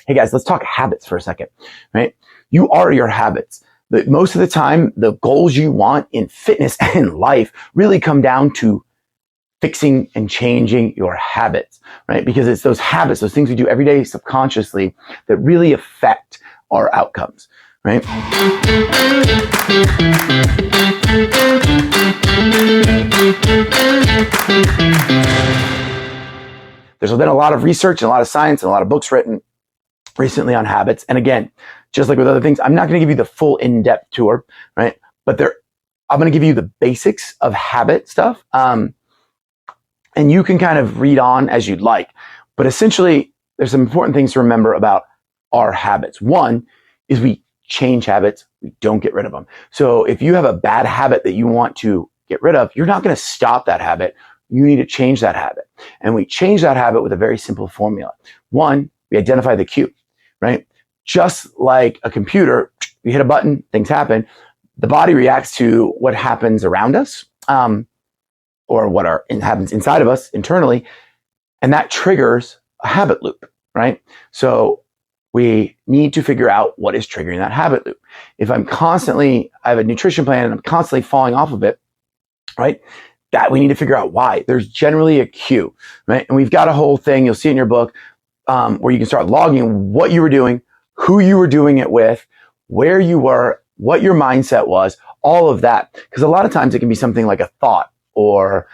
Hey guys, let's talk habits for a second, right? You are your habits. But most of the time, the goals you want in fitness and in life really come down to fixing and changing your habits, right? Because it's those habits, those things we do every day subconsciously that really affect our outcomes, right? There's been a lot of research and a lot of science and a lot of books written recently on habits. And again, just like with other things, I'm not going to give you the full in-depth tour, right? But I'm going to give you the basics of habit stuff. And you can kind of read on as you'd like. But essentially, there's some important things to remember about our habits. One is we change habits. We don't get rid of them. So if you have a bad habit that you want to get rid of, you're not going to stop that habit. You need to change that habit. And we change that habit with a very simple formula. One, we identify the cue, right? Just like a computer, you hit a button, things happen. The body reacts to what happens around us, or what happens inside of us internally, and that triggers a habit loop, right? So we need to figure out what is triggering that habit loop. If I have a nutrition plan and I'm constantly falling off of it, right? That we need to figure out why. There's generally a cue, right? And we've got a whole thing, you'll see in your book, where you can start logging what you were doing, who you were doing it with, where you were, what your mindset was, all of that. Because a lot of times it can be something like a thought or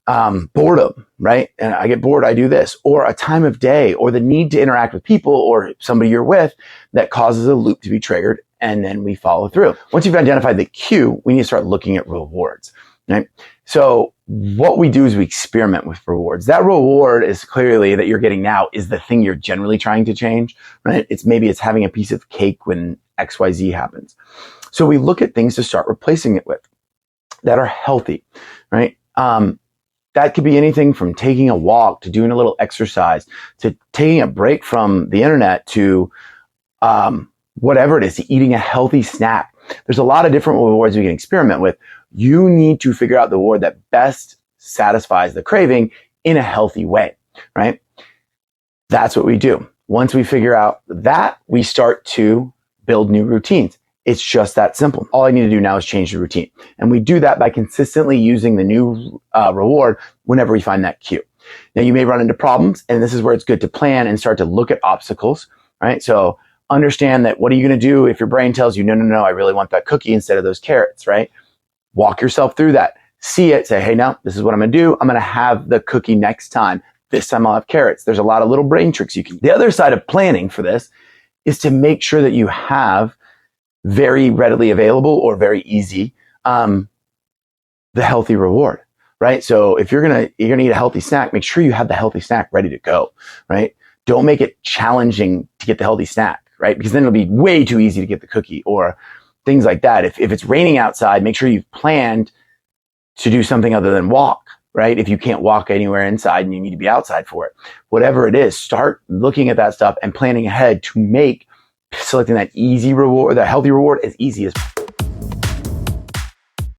boredom, right? And I get bored, I do this, or a time of day, or the need to interact with people or somebody you're with that causes a loop to be triggered, and then we follow through. Once you've identified the cue, we need to start looking at rewards, right? So what we do is we experiment with rewards. That reward is clearly that you're getting now is the thing you're generally trying to change, right? Maybe it's having a piece of cake when XYZ happens. So we look at things to start replacing it with that are healthy, right? That could be anything from taking a walk to doing a little exercise to taking a break from the internet to whatever it is, to eating a healthy snack. There's a lot of different rewards we can experiment with. You need to figure out the reward that best satisfies the craving in a healthy way, right? That's what we do. Once we figure out that, we start to build new routines. It's just that simple. All I need to do now is change the routine. And we do that by consistently using the new reward whenever we find that cue. Now, you may run into problems, and this is where it's good to plan and start to look at obstacles, right? So understand that what are you going to do if your brain tells you, no, I really want that cookie instead of those carrots, right? Walk yourself through that. See it, say, hey, no, this is what I'm going to do. I'm going to have the cookie next time. This time I'll have carrots. There's a lot of little brain tricks you can do. The other side of planning for this is to make sure that you have very readily available or very easy, the healthy reward, right? So if you're gonna eat a healthy snack, make sure you have the healthy snack ready to go, right? Don't make it challenging to get the healthy snack, right? Because then it'll be way too easy to get the cookie or things like that. If it's raining outside, make sure you've planned to do something other than walk, right? If you can't walk anywhere inside and you need to be outside for it, whatever it is, start looking at that stuff and planning ahead to make selecting that easy reward, that healthy reward, as easy as possible.